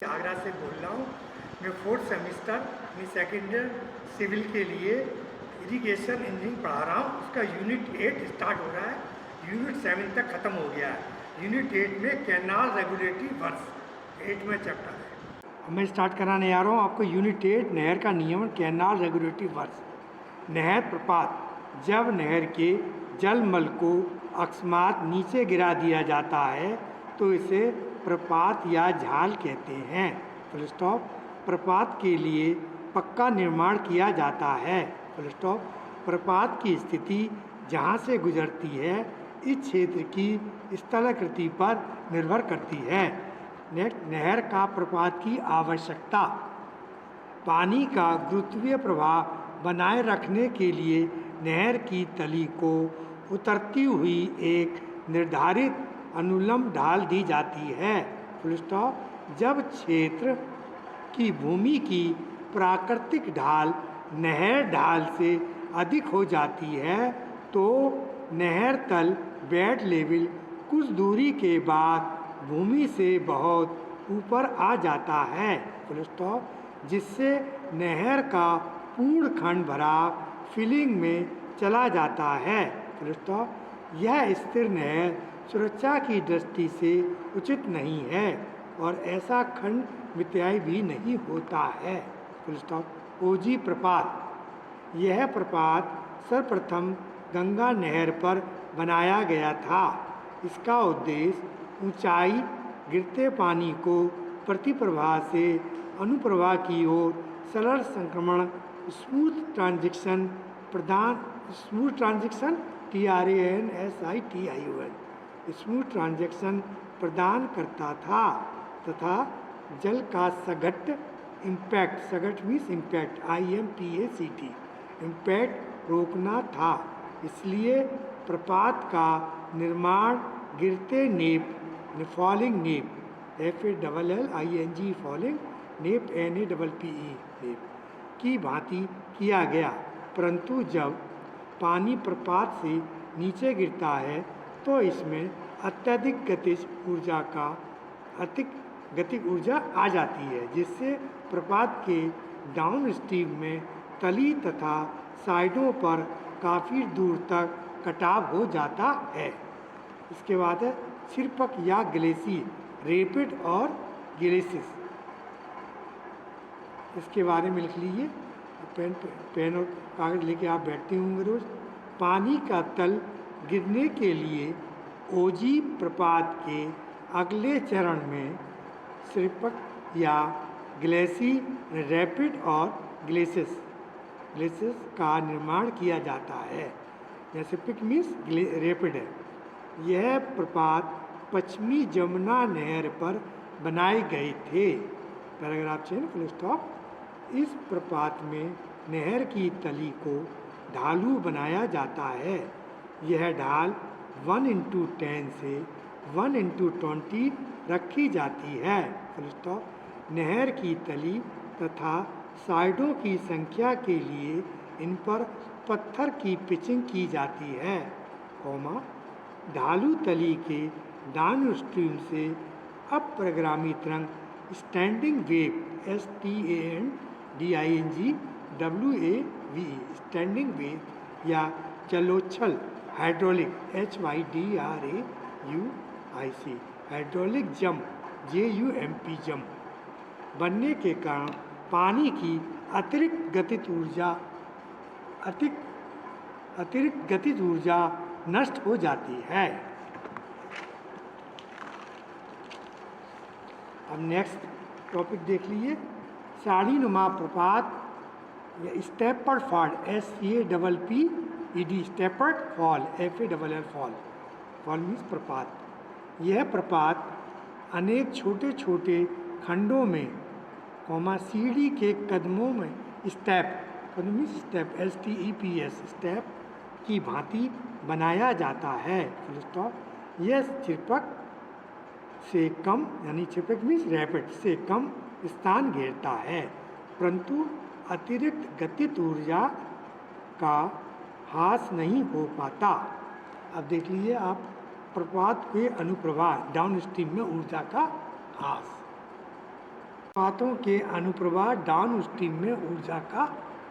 आगरा से बोल रहा हूँ। मैं फोर्थ सेमेस्टर अपनी सेकेंड ईयर सिविल के लिए इरिगेशन इंजीनियरिंग पढ़ा रहा हूँ। उसका यूनिट 8 स्टार्ट हो रहा है, यूनिट 7 तक ख़त्म हो गया है। यूनिट 8 में कैनाल रेगुलेटरी वर्क्स 8 में चैप्टर है। मैं स्टार्ट कराने आ रहा हूँ आपको यूनिट 8 नहर का नियमन, कैनाल रेगुलेटरी वर्क्स। नहर प्रपात, जब नहर के जलमल को अकस्मात नीचे गिरा दिया जाता है तो इसे प्रपात या झाल कहते हैं। Full stop. प्रपात के लिए पक्का निर्माण किया जाता है। Full stop. प्रपात की स्थिति जहाँ से गुजरती है इस क्षेत्र की स्थलाकृति पर निर्भर करती है। नेक्स्ट, नहर का प्रपात की आवश्यकता। पानी का गुरुत्वीय प्रवाह बनाए रखने के लिए नहर की तली को उतरती हुई एक निर्धारित अनुलंब ढाल दी जाती है। Full stop. जब क्षेत्र की भूमि की प्राकृतिक ढाल नहर ढाल से अधिक हो जाती है तो नहर तल बेड लेवल कुछ दूरी के बाद भूमि से बहुत ऊपर आ जाता है। Full stop. जिससे नहर का पूर्ण खंड भराव फिलिंग में चला जाता है। Full stop. यह स्थिर नहर सुरक्षा की दृष्टि से उचित नहीं है और ऐसा खंड मिथ्याई भी नहीं होता है। Full stop. ओजी प्रपात, यह प्रपात सर्वप्रथम गंगा नहर पर बनाया गया था। इसका उद्देश्य ऊंचाई गिरते पानी को प्रतिप्रवाह से अनुप्रवाह की ओर सरल संक्रमण स्मूथ ट्रांजिशन स्मूथ ट्रांजैक्शन प्रदान करता था तथा जल का सघट इम्पैक्ट इम्पैक्ट रोकना था। इसलिए प्रपात का निर्माण गिरते नेप फॉलिंग नेप की भांति किया गया। परंतु जब पानी प्रपात से नीचे गिरता है तो इसमें अत्यधिक गतिक ऊर्जा आ जाती है जिससे प्रपात के डाउन स्ट्रीम में तली तथा साइडों पर काफ़ी दूर तक कटाव हो जाता है। इसके बाद है सिरपक या ग्लेशियर, रेपिड और ग्लेशियस। इसके बारे में लिख लीजिए, पेन और कागज़ लेके आप बैठते होंगे रोज़। पानी का तल गिरने के लिए ओजी प्रपात के अगले चरण में सिरपक या ग्लेशियर, रैपिड और ग्लेशियस का निर्माण किया जाता है। जैसे पिक मीन्स रैपिड है। यह प्रपात पश्चिमी जमुना नहर पर बनाए गए थे। Paragraph change. Full stop. इस प्रपात में नहर की तली को ढालू बनाया जाता है। यह ढाल 1:10 से 1:20 रखी जाती है। Full stop. नहर की तली तथा साइडों की संख्या के लिए इन पर पत्थर की पिचिंग की जाती है, ढालू तली के डाउन स्ट्रीम से अप्रगामी तरंग स्टैंडिंग वेव स्टैंडिंग वेव या जलोच्छल हाइड्रोलिक हाइड्रोलिक जंप बनने के कारण पानी की अतिरिक्त गतिज ऊर्जा नष्ट हो जाती है। अब नेक्स्ट टॉपिक देख लीजिए, साड़ीनुमा प्रपात या स्टेपर्ड फॉल स्टेपर्ड फॉल फॉल मीन्स प्रपात। यह प्रपात अनेक छोटे छोटे खंडों में सीढ़ी के कदमों में स्टेप की भांति बनाया जाता है। Full stop. यह छिपक से कम छिपक मीन्स रैपिड से कम स्थान घेरता है परंतु अतिरिक्त गतिज ऊर्जा का ह्रास नहीं हो पाता। अब देख लीजिए आप प्रपात के अनुप्रवाह डाउन स्ट्रीम में ऊर्जा का ह्रास। प्रपातों के अनुप्रवाह डाउन स्ट्रीम में ऊर्जा का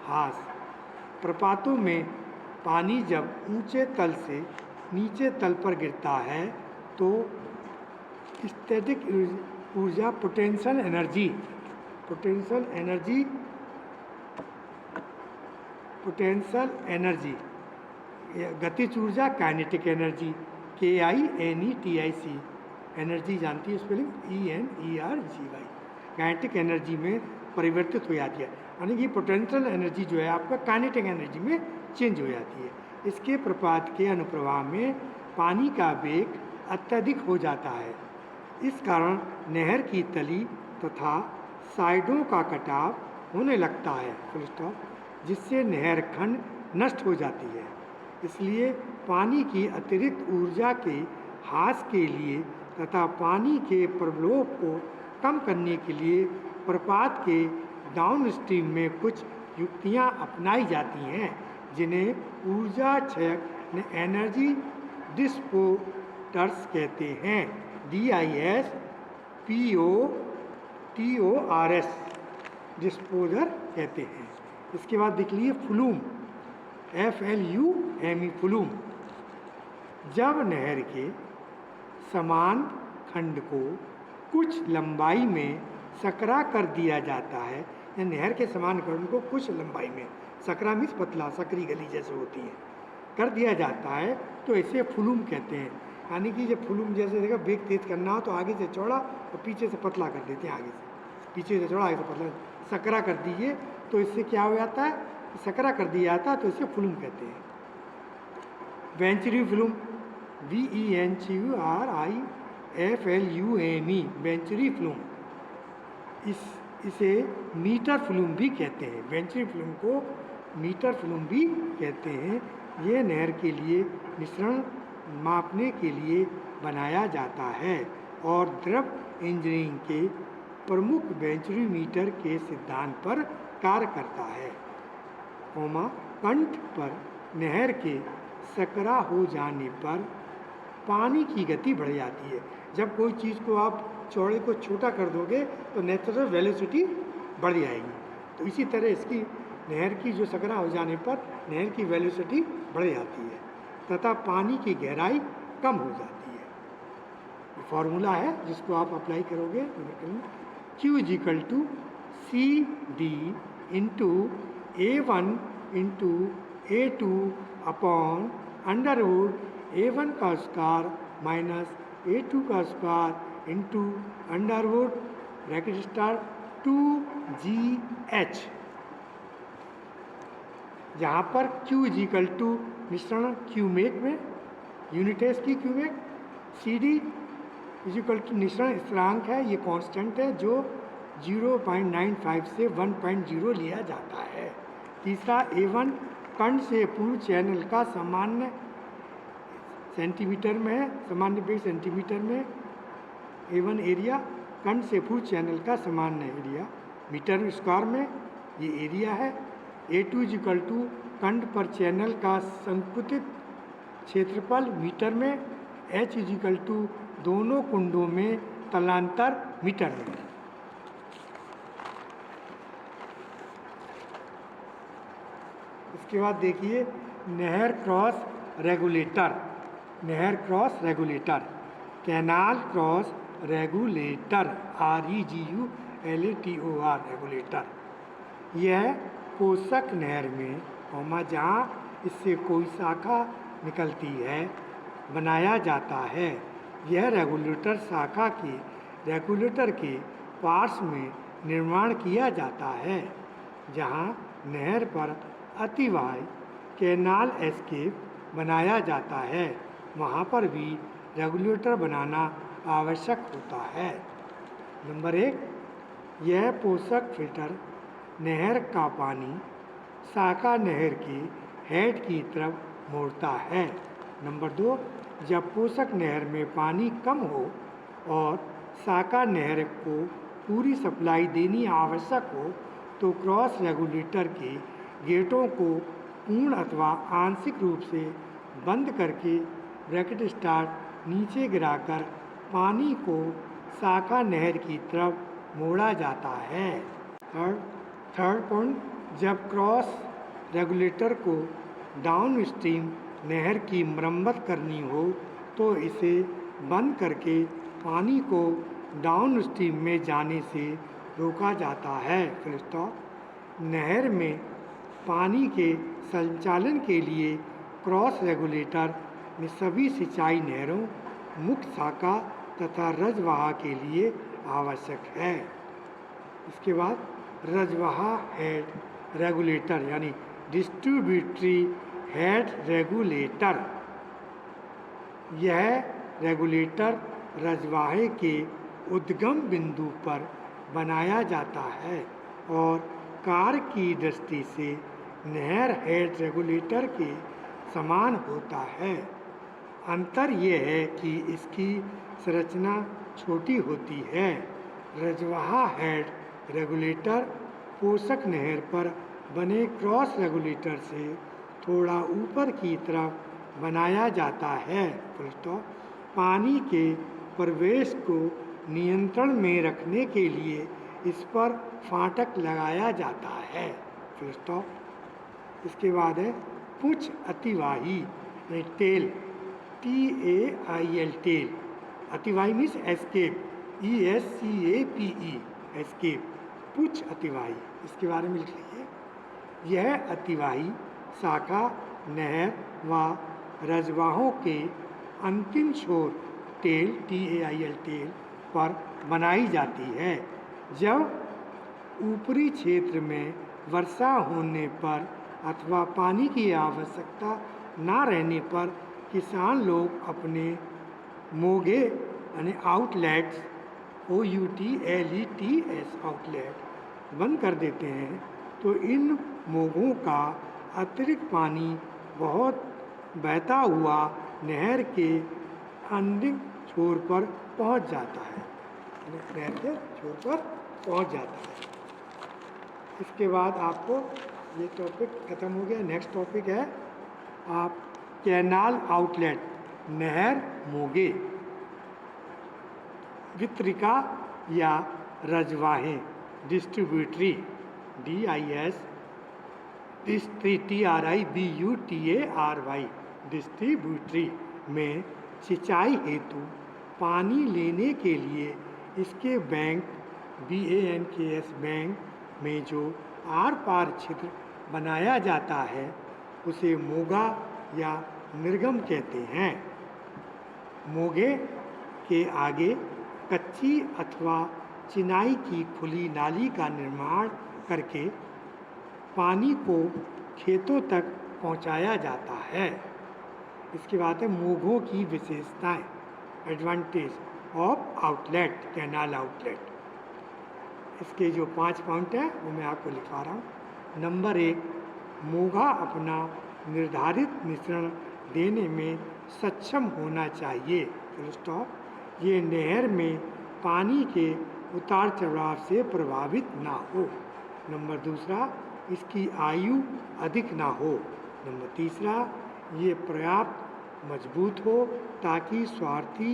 ह्रास। प्रपातों में पानी जब ऊंचे तल से नीचे तल पर गिरता है तो स्थैतिक ऊर्जा पोटेंशियल एनर्जी गतिज ऊर्जा काइनेटिक एनर्जी KINETIC एनर्जी जानती है स्पेलिंग ENERGY काइनेटिक एनर्जी में परिवर्तित हो जाती है, यानी कि पोटेंशियल एनर्जी जो है आपका काइनेटिक एनर्जी में चेंज हो जाती है। इसके प्रपात के अनुप्रवाह में पानी का वेग अत्यधिक हो जाता है। इस कारण नहर की तली तथा साइडों का कटाव होने लगता है, फुल स्टॉप, जिससे नहर खंड नष्ट हो जाती है। इसलिए पानी की अतिरिक्त ऊर्जा के ह्रास के लिए तथा पानी के प्रवाह को कम करने के लिए प्रपात के डाउनस्ट्रीम में कुछ युक्तियां अपनाई जाती हैं, जिन्हें ऊर्जा क्षयक एनर्जी डिस्पोटर्स कहते हैं, DISPOTORS डिस्पोजर कहते हैं। इसके बाद देख लीजिए फ्लूम, FLUME फ्लूम। जब नहर के समान खंड को कुछ लंबाई में सकरा कर दिया जाता है, या नहर के समान खंड को कुछ लंबाई में, सकरा मीन्स पतला, सकरी गली जैसे होती है, कर दिया जाता है तो इसे फ्लूम कहते हैं। यानी कि जब फ्लूम जैसे देखा वेग तेज करना हो तो आगे से चौड़ा और पीछे से पतला कर देते हैं, आगे से पीछे से चौड़ा आगे से पतला, सकरा कर दीजिए तो इससे क्या हो जाता है, सकरा कर दिया जाता है तो इसे फ्लूम कहते हैं। Venturi flume, VENCURIFLUME venturi flume, इसे मीटर फ्लूम भी कहते हैं। वेंचुरी फ्लूम को मीटर फ्लूम भी कहते हैं। ये नहर के लिए मिश्रण मापने के लिए बनाया जाता है और द्रव इंजीनियरिंग के प्रमुख वेंचुरी मीटर के सिद्धांत पर कार्य करता है। कंठ पर नहर के सकरा हो जाने पर पानी की गति बढ़ जाती है। जब कोई चीज़ को आप चौड़े को छोटा कर दोगे तो नेचुरल वेलोसिटी बढ़ जाएगी, तो इसी तरह इसकी नहर की जो सकरा हो जाने पर नहर की वेलोसिटी बढ़ जाती है तथा पानी की गहराई कम हो जाती है। फॉर्मूला है जिसको आप अप्लाई करोगे, Q CD into A1 into A2 upon under root A1 का स्क्वायर माइनस A2 का square into under root bracket star 2GH, जहाँ पर Q मिश्रण क्यूमेक में यूनिट है इसकी क्यूमेक, CD मिश्रण स्थिरांक है, ये कांस्टेंट है जो 0.95 से 1.0 लिया जाता है। तीसरा A1 कंठ से पूर्व चैनल का सामान्य सेंटीमीटर में है, सामान्य वेग सेंटीमीटर में। A1 एरिया कंठ से पूर्व चैनल का सामान्य एरिया मीटर स्क्वायर में, ये एरिया है। A2 कंठ पर चैनल का संकुचित क्षेत्रफल मीटर में, H दोनों कुंडों में तलांतर मीटर में। इसके बाद देखिए नहर क्रॉस रेगुलेटर, नहर cross regulator, canal cross regulator, REGULATOR regulator. यह पोषक नहर में जहाँ इससे कोई शाखा निकलती है बनाया जाता है। यह रेगुलेटर शाखा के रेगुलेटर के पार्श्व में निर्माण किया जाता है। जहाँ नहर पर अतिवाही कैनाल एस्केप बनाया जाता है, वहाँ पर भी रेगुलेटर बनाना आवश्यक होता है। नंबर 1, यह पोषक फिल्टर नहर का पानी शाखा नहर के हेड की तरफ मोड़ता है। नंबर 2, जब पोषक नहर में पानी कम हो और शाखा नहर को पूरी सप्लाई देनी आवश्यक हो तो क्रॉस रेगुलेटर के गेटों को पूर्ण अथवा आंशिक रूप से बंद करके ब्रैकेट स्टार्ट नीचे गिराकर पानी को शाखा नहर की तरफ मोड़ा जाता है। थर्ड पॉइंट, जब क्रॉस रेगुलेटर को डाउन स्ट्रीम नहर की मरम्मत करनी हो तो इसे बंद करके पानी को डाउन स्ट्रीम में जाने से रोका जाता है। Full stop. नहर में पानी के संचालन के लिए क्रॉस रेगुलेटर में सभी सिंचाई नहरों, मुख्य शाखा तथा रजवाहा के लिए आवश्यक है। इसके बाद रजवाहा हेड रेगुलेटर यानी डिस्ट्रीब्यूटरी हेड रेगुलेटर। यह रेगुलेटर रजवाहे के उद्गम बिंदु पर बनाया जाता है और कार्य की दृष्टि से नहर हेड रेगुलेटर के समान होता है। अंतर यह है कि इसकी संरचना छोटी होती है। रजवाहा हेड रेगुलेटर पोषक नहर पर बने क्रॉस रेगुलेटर से थोड़ा ऊपर की तरफ बनाया जाता है। पानी के प्रवेश को नियंत्रण में रखने के लिए इस पर फाटक लगाया जाता है। Full stop. इसके बाद है पूछ अतिवाही टेल, TAIL टेल। अतिवाही मीन्स एस्केप, ESCAPE एस्केप, पूछ अतिवाही। इसके बारे में लिख लीजिए। यह अतिवाही शाखा नहर व रजवाहों के अंतिम छोर टेल, TAIL टेल पर बनाई जाती है। जब ऊपरी क्षेत्र में वर्षा होने पर अथवा पानी की आवश्यकता ना रहने पर किसान लोग अपने मोगे यानी आउटलेट्स, OUTLETS आउटलेट बंद कर देते हैं तो इन मोगों का अतिरिक्त पानी बहुत बहता हुआ नहर के अंतिम छोर पर पहुंच जाता है, नहर के छोर पर पहुंच जाता है। इसके बाद आपको ये टॉपिक ख़त्म हो गया। नेक्स्ट टॉपिक है आप कैनाल आउटलेट, नहर मोगे, वितरिका या रजवाहें, डिस्ट्रीब्यूटरी, DIS, TRIBUTARY, डिस्ट्रीब्यूटरी में सिंचाई हेतु पानी लेने के लिए इसके बैंक, BANKS बैंक में जो आर पार क्षेत्र बनाया जाता है उसे मोगा या निर्गम कहते हैं। मोगे के आगे कच्ची अथवा चिनाई की खुली नाली का निर्माण करके पानी को खेतों तक पहुंचाया जाता है। इसके बाद है मोगों की विशेषताएं, advantage of outlet, canal outlet. इसके जो 5 पॉइंट हैं वो मैं आपको लिखवा रहा हूँ। नंबर 1, मोगा अपना निर्धारित मिश्रण देने में सक्षम होना चाहिए। Full stop. ये नहर में पानी के उतार चढ़ाव से प्रभावित ना हो। नंबर 2, इसकी आयु अधिक ना हो। नंबर 3, ये पर्याप्त मजबूत हो ताकि स्वार्थी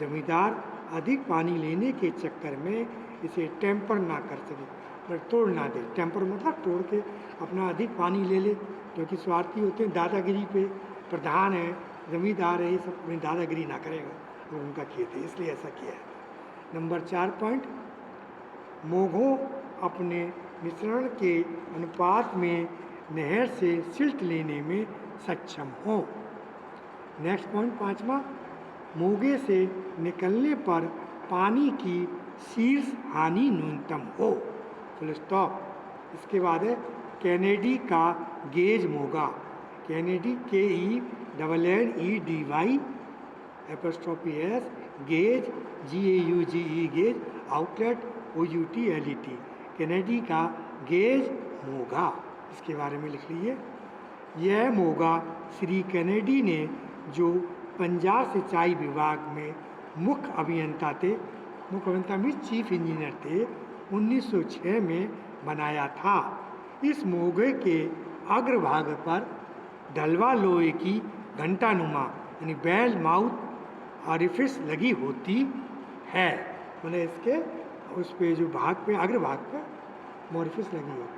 जमींदार अधिक पानी लेने के चक्कर में इसे टेम्पर ना कर सके, पर तोड़ ना दे। टेम्पर मतलब तोड़ के अपना अधिक पानी ले ले, क्योंकि स्वार्थी होते हैं, दादागिरी पे प्रधान है, जमींदार है, ये सब अपनी दादागिरी ना करेगा, वो उनका खेत है, इसलिए ऐसा किया है। नंबर 4 पॉइंट, मोगों अपने मिश्रण के अनुपात में नहर से सिल्ट लेने में सक्षम हो। नेक्स्ट पॉइंट 5वां, मोगे से निकलने पर पानी की शीर्ष हानि न्यूनतम हो। Full stop. इसके बाद है कैनेडी का gauge Moga, Kennedy KENNEDY apostrophe S, gauge GAUGE gauge, outlet OUTLET, Kennedy का गेज मोगा। इसके बारे में लिख लीजिए। यह मोगा श्री कैनेडी ने जो पंजाब सिंचाई विभाग में मुख्य अभियंता थे, मुख्य अभियंता में चीफ इंजीनियर थे, 1906 में बनाया था। इस मोगे के अग्रभाग पर ढलवा लोहे की घंटानुमा यानी बेल माउथ ऑरिफिस लगी होती है। मैंने इसके उस पे जो भाग पे अग्र भाग पे मॉर्फिस लगी होती है।